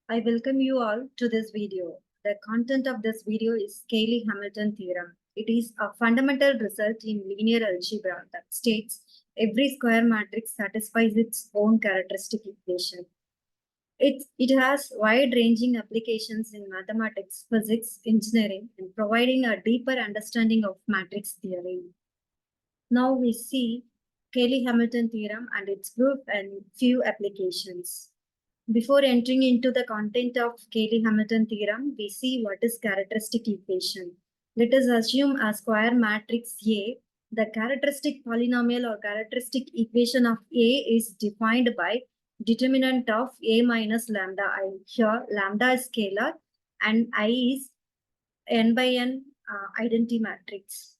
I welcome you all to this video. The content of this video is Cayley-Hamilton theorem. It is a fundamental result in linear algebra that states every square matrix satisfies its own characteristic equation. It has wide-ranging applications in mathematics, physics, engineering, and providing a deeper understanding of matrix theory. Now we see Cayley-Hamilton theorem and its proof and few applications. Before entering into the content of Cayley-Hamilton theorem, we see what is characteristic equation. Let us assume a square matrix A. The characteristic polynomial or characteristic equation of A is defined by determinant of A minus lambda I. Here, lambda is scalar and I is n by n identity matrix.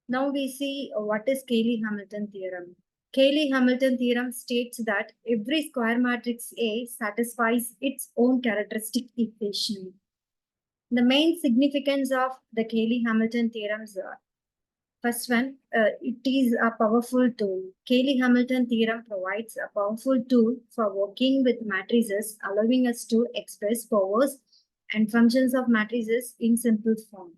Now we see what is Cayley-Hamilton theorem. Cayley-Hamilton theorem states that every square matrix A satisfies its own characteristic equation. The main significance of the Cayley-Hamilton theorems are: first one, it is a powerful tool. Cayley-Hamilton theorem provides a powerful tool for working with matrices, allowing us to express powers and functions of matrices in simple form.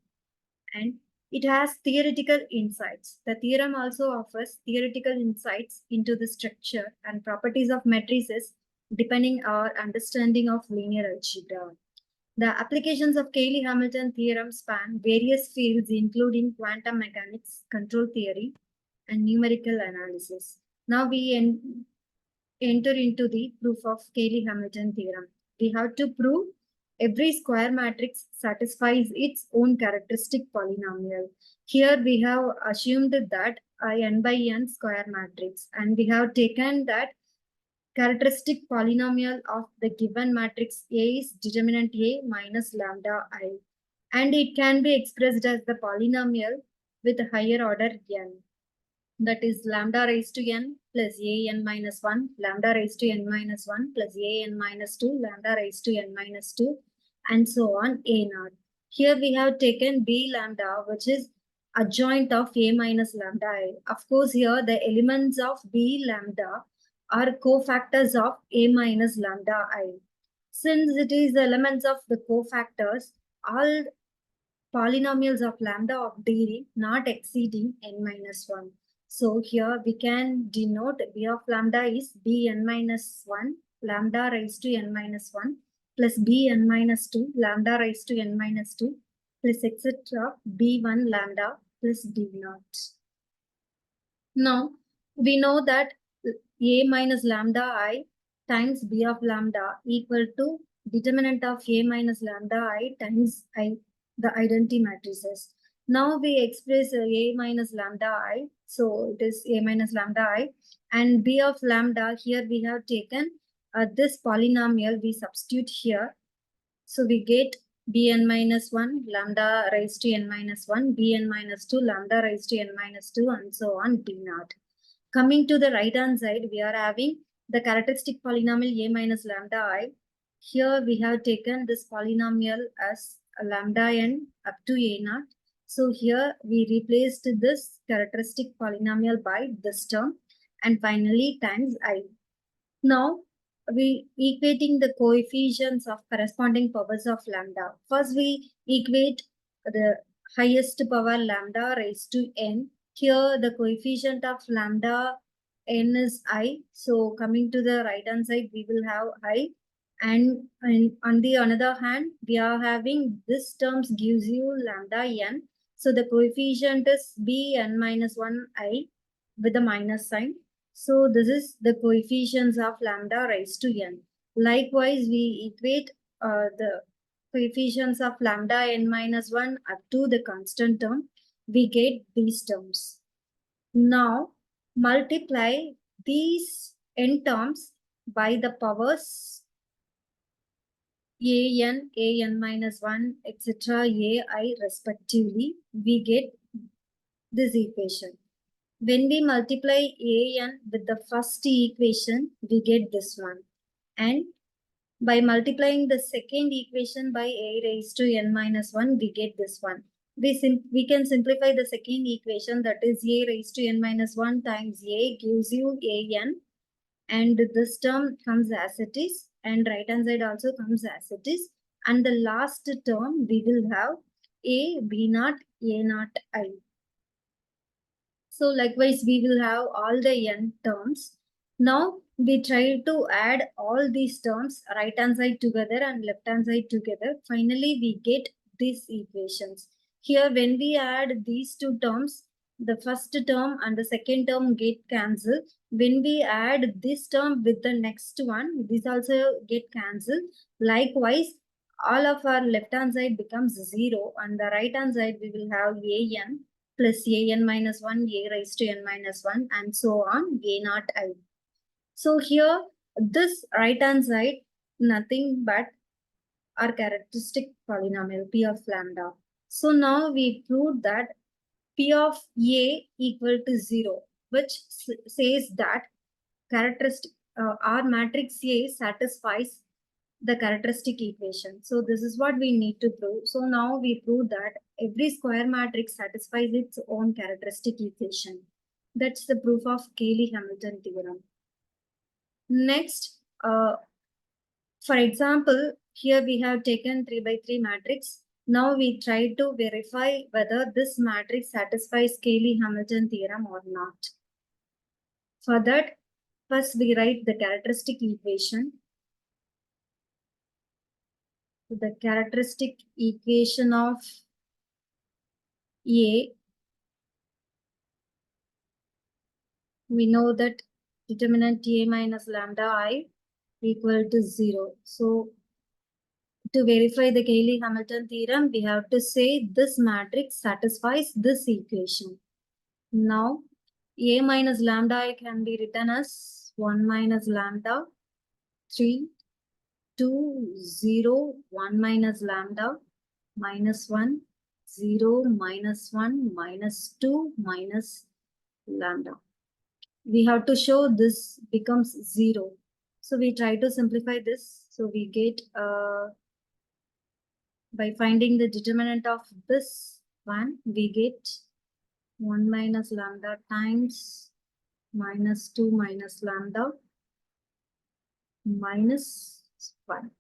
And it has theoretical insights. The theorem also offers theoretical insights into the structure and properties of matrices depending our understanding of linear algebra. The applications of Cayley-Hamilton theorem span various fields including quantum mechanics, control theory, and numerical analysis. Now we enter into the proof of Cayley-Hamilton theorem. We have to prove every square matrix satisfies its own characteristic polynomial. Here we have assumed that a n by n square matrix, and we have taken that characteristic polynomial of the given matrix A is determinant A minus lambda I, and it can be expressed as the polynomial with a higher order n. That is lambda raised to n plus a n minus 1, lambda raised to n minus 1 plus a n minus 2, lambda raised to n minus 2, and so on a naught. Here we have taken b lambda, which is adjoint of a minus lambda I. Of course, here the elements of b lambda are cofactors of a minus lambda I. Since it is the elements of the cofactors, all polynomials of lambda of degree not exceeding n minus 1. So here we can denote b of lambda is bn minus 1 lambda raised to n minus 1 plus bn minus 2 lambda raised to n minus 2 plus etc. b1 lambda plus d naught. Now we know that a minus lambda I times b of lambda equal to determinant of a minus lambda I times I, the identity matrices. Now we express a minus lambda I, so it is a minus lambda I, and b of lambda, here we have taken this polynomial, we substitute here. So we get bn minus 1 lambda raised to n minus 1, bn minus 2 lambda raised to n minus 2, and so on d naught. Coming to the right hand side, we are having the characteristic polynomial a minus lambda I. Here we have taken this polynomial as lambda n up to a naught. So here we replaced this characteristic polynomial by this term, and finally times I. Now we equating the coefficients of corresponding powers of lambda. First we equate the highest power lambda raised to n. Here the coefficient of lambda n is I. So coming to the right hand side, we will have I. And on the another hand, we are having this terms gives you lambda n. So the coefficient is b n minus 1 I with a minus sign. So this is the coefficients of lambda raised to n. Likewise, we equate the coefficients of lambda n minus 1 up to the constant term. We get these terms. Now multiply these n terms by the powers an minus 1, etc. ai respectively. We get this equation. When we multiply an with the first equation, we get this one. And by multiplying the second equation by a raised to n minus 1, we get this one. We can simplify the second equation, that is a raised to n minus 1 times a gives you an, and this term comes as it is, and right hand side also comes as it is, and the last term we will have a b naught a naught I. So likewise we will have all the n terms. Now we try to add all these terms right hand side together and left hand side together. Finally we get these equations. Here when we add these two terms, the first term and the second term get cancelled. When we add this term with the next one, this also get cancelled. Likewise, all of our left hand side becomes 0 and the right hand side we will have an plus an minus 1, a raised to n minus 1 and so on, a naught I. So here this right hand side nothing but our characteristic polynomial p of lambda. So now we proved that P of A equal to 0, which says that characteristic our matrix A satisfies the characteristic equation. So this is what we need to prove. So now we prove that every square matrix satisfies its own characteristic equation. That's the proof of Cayley-Hamilton theorem. Next, for example, here we have taken 3 by 3 matrix. Now we try to verify whether this matrix satisfies Cayley-Hamilton theorem or not. For that, first we write the characteristic equation. The characteristic equation of A, we know that determinant A minus lambda I equal to 0. So to verify the Cayley-Hamilton theorem, we have to say this matrix satisfies this equation. Now, A minus lambda I can be written as 1 minus lambda, 3, 2, 0, 1 minus lambda, minus 1, 0, minus 1, minus 2, minus lambda. We have to show this becomes 0. So we try to simplify this. So we get by finding the determinant of this one, we get 1 minus lambda times minus 2 minus lambda minus 1.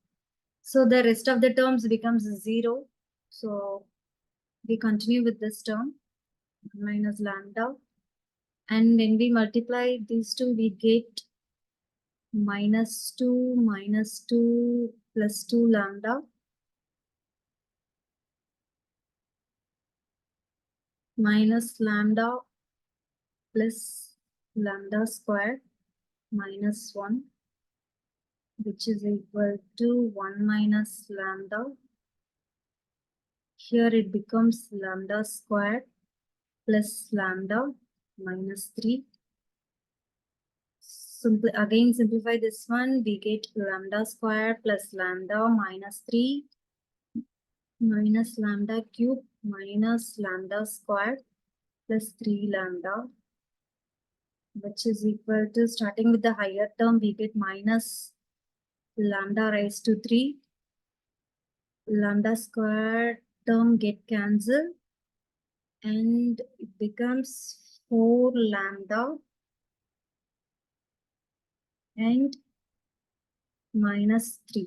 So the rest of the terms becomes 0. So we continue with this term, 1 minus lambda. And when we multiply these two, we get minus 2 plus 2 lambda minus lambda plus lambda square minus 1, which is equal to 1 minus lambda. Here it becomes lambda square plus lambda minus 3. Again simplify this one, we get lambda square plus lambda minus 3 minus lambda cube minus lambda square plus 3 lambda, which is equal to, starting with the higher term, we get minus lambda raised to 3. Lambda square term get cancelled and it becomes 4 lambda and minus 3.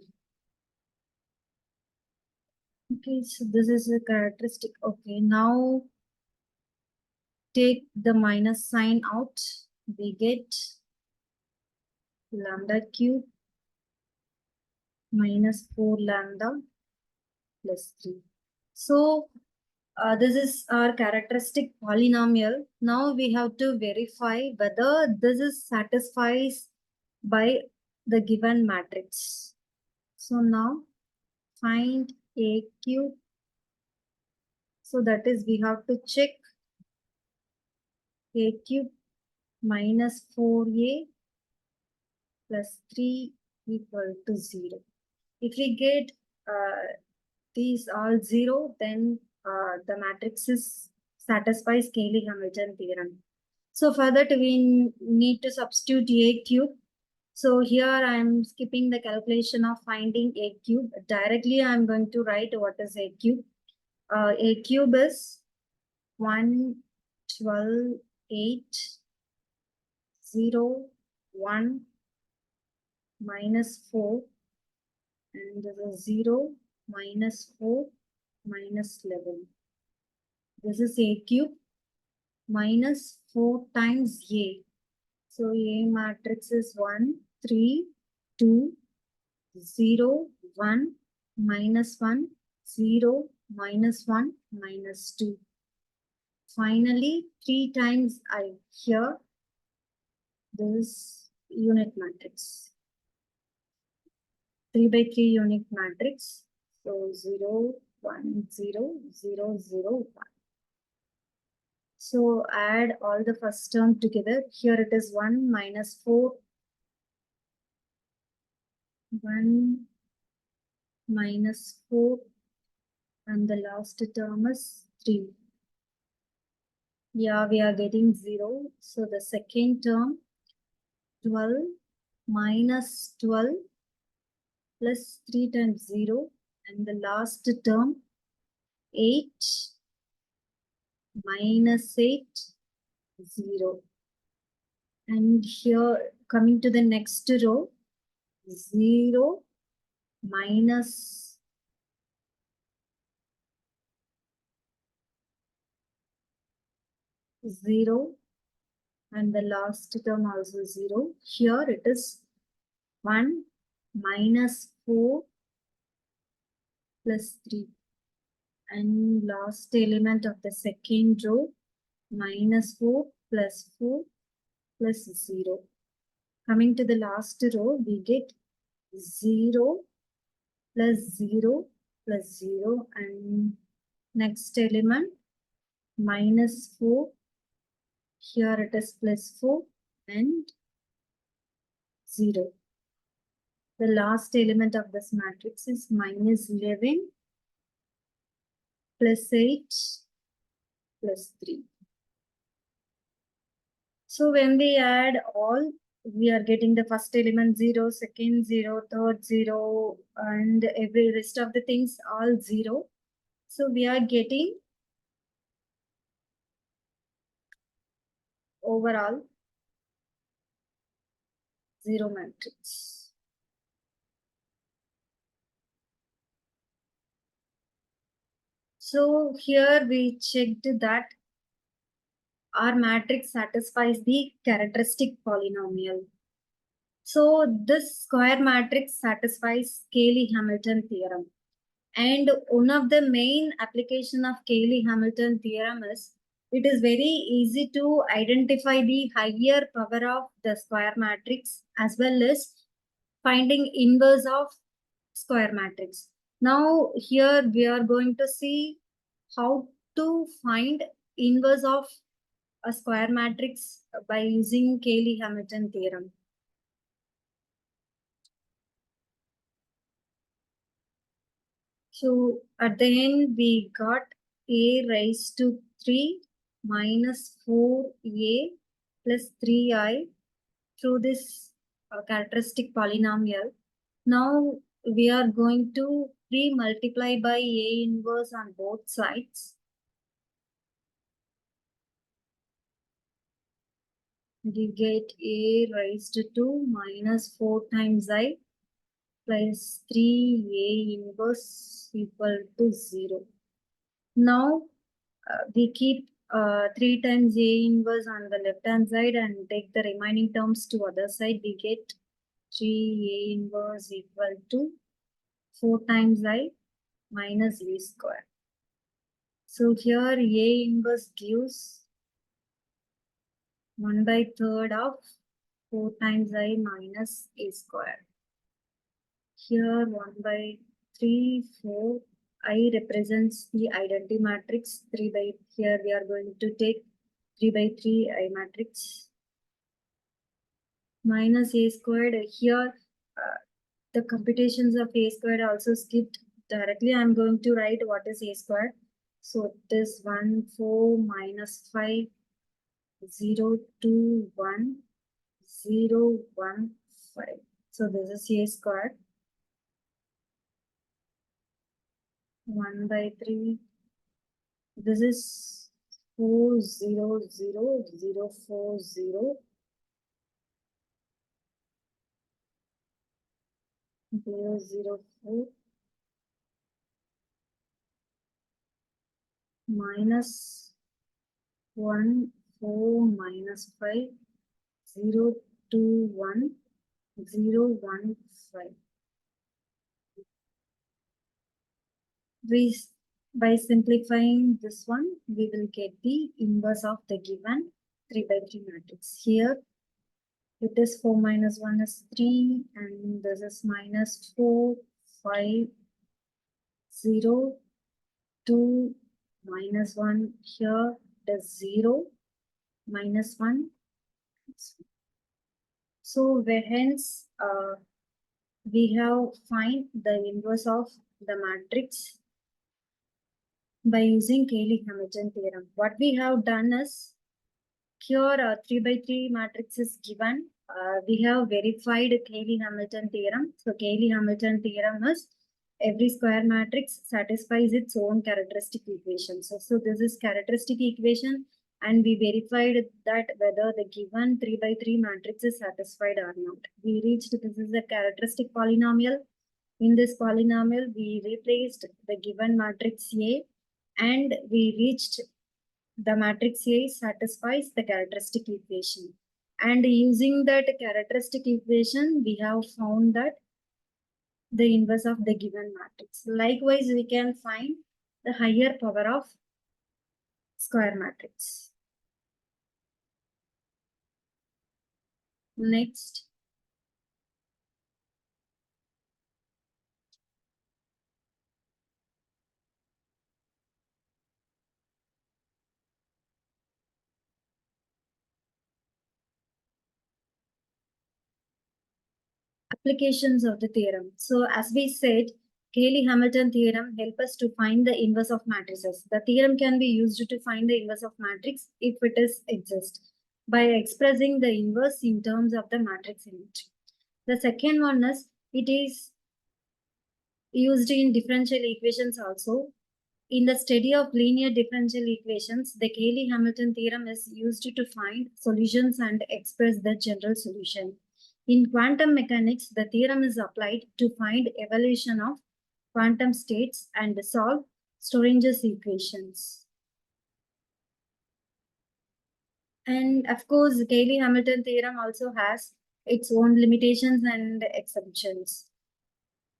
Okay, so this is a characteristic. Okay, now take the minus sign out. We get lambda cube minus 4 lambda plus 3. So this is our characteristic polynomial. Now we have to verify whether this is satisfies by the given matrix. So now find A cube. So that is, we have to check A cube minus 4A plus 3 equal to 0. If we get these all 0, then the matrix is satisfies Cayley-Hamilton theorem. So for that we need to substitute A cube. So here I am skipping the calculation of finding A cube. Directly I am going to write what is A cube. A cube is 1, 12, 8, 0, 1, -4, and this is 0, -4, -11. This is A cube -4 times A. So A matrix is 1, 3, 2, 0, 1, -1, 0, -1, -2. Finally, 3 times I. Here, this unit matrix. 3 by 3 unit matrix. So 0, 1, 0, 0, 0, 1. So add all the first term together. Here it is 1 -4, 1 -4, and the last term is 3. Yeah, we are getting 0. So the second term, 12 -12 plus 3 times 0, and the last term, 8 -8, 0. And here, coming to the next row, 0 minus 0, and the last term also 0. Here it is 1 -4 plus 3. And last element of the second row, -4 plus 4 plus 0. Coming to the last row, we get 0 plus 0 plus 0, and next element -4. Here it is +4 and 0. The last element of this matrix is -11 plus 8 plus 3. So when we add all, we are getting the first element 0, second 0, third 0, and every rest of the things all 0. So we are getting overall 0 matrix. So here we checked that our matrix satisfies the characteristic polynomial. So this square matrix satisfies Cayley-Hamilton theorem. And one of the main application of Cayley-Hamilton theorem is it is very easy to identify the higher power of the square matrix as well as finding inverse of square matrix. Now here we are going to see how to find inverse of a square matrix by using Cayley-Hamilton theorem. So at the end, we got a raised to 3 minus 4a plus 3i through this characteristic polynomial. Now we are going to pre-multiply by a inverse on both sides. We get a raised to 2 minus 4 times I plus 3a inverse equal to 0. Now we keep 3 times A inverse on the left hand side and take the remaining terms to other side. We get 3A inverse equal to 4 times I minus A square. So here A inverse gives 1/3 of 4 times I minus A square. Here 1/3, 4. I represents the identity matrix. 3 by here we are going to take 3/3 I matrix minus A squared. Here the computations of A squared also skipped. Directly I'm going to write what is A squared. So this 1, 4 minus 5, 0, 2, 1, 0, 1, 5. So this is A squared. 1/3. This is 4, 0, 0, 0, 4, 0. 004 minus 1 4 minus 5 0 2 1 0 1 5. By simplifying this one, we will get the inverse of the given 3 by 3 matrix. Here it is 4 minus 1 is 3, and this is minus 4 5 0 2 minus 1. Here it is 0 minus 1. So hence we have find the inverse of the matrix by using Cayley-Hamilton theorem. What we have done is, here 3 by 3 matrix is given. We have verified Cayley-Hamilton theorem. So Cayley-Hamilton theorem is every square matrix satisfies its own characteristic equation. So this is characteristic equation, and we verified that whether the given 3 by 3 matrix is satisfied or not. We reached this is a characteristic polynomial. In this polynomial, we replaced the given matrix A, and we reached the matrix A satisfies the characteristic equation. And using that characteristic equation, we have found that the inverse of the given matrix. Likewise, we can find the higher power of square matrix. Next, applications of the theorem. So as we said, Cayley-Hamilton theorem help us to find the inverse of matrices. The theorem can be used to find the inverse of matrix if it is exist by expressing the inverse in terms of the matrix image. The second one is it is used in differential equations also. In the study of linear differential equations, the Cayley-Hamilton theorem is used to find solutions and express the general solution. In quantum mechanics, the theorem is applied to find evolution of quantum states and solve Schrodinger's equations. And of course, Cayley-Hamilton theorem also has its own limitations and exceptions.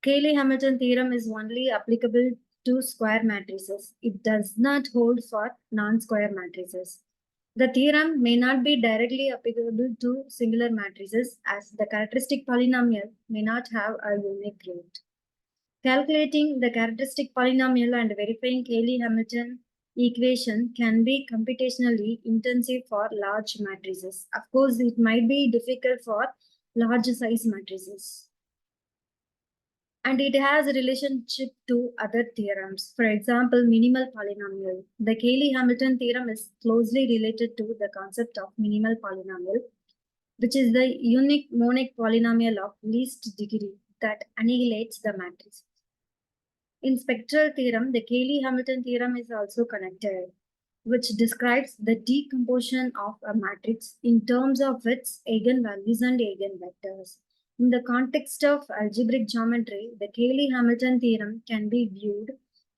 Cayley-Hamilton theorem is only applicable to square matrices. It does not hold for non-square matrices. The theorem may not be directly applicable to singular matrices, as the characteristic polynomial may not have a unique root. Calculating the characteristic polynomial and verifying Cayley-Hamilton equation can be computationally intensive for large matrices. Of course, it might be difficult for large size matrices. And it has a relationship to other theorems. For example, minimal polynomial. The Cayley-Hamilton theorem is closely related to the concept of minimal polynomial, which is the unique monic polynomial of least degree that annihilates the matrix. In spectral theorem, the Cayley-Hamilton theorem is also connected, which describes the decomposition of a matrix in terms of its eigenvalues and eigenvectors. In the context of algebraic geometry, the Cayley-Hamilton theorem can be viewed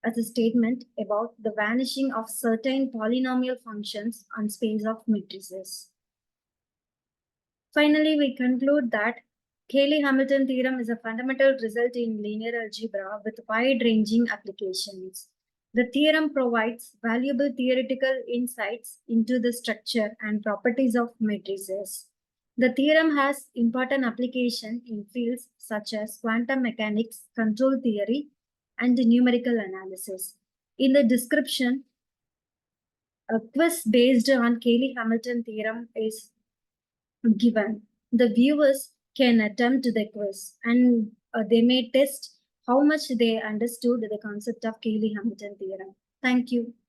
as a statement about the vanishing of certain polynomial functions on space of matrices. Finally, we conclude that Cayley-Hamilton theorem is a fundamental result in linear algebra with wide-ranging applications. The theorem provides valuable theoretical insights into the structure and properties of matrices. The theorem has important application in fields such as quantum mechanics, control theory, and numerical analysis. In the description, a quiz based on Cayley-Hamilton theorem is given. The viewers can attempt the quiz, and they may test how much they understood the concept of Cayley-Hamilton theorem. Thank you.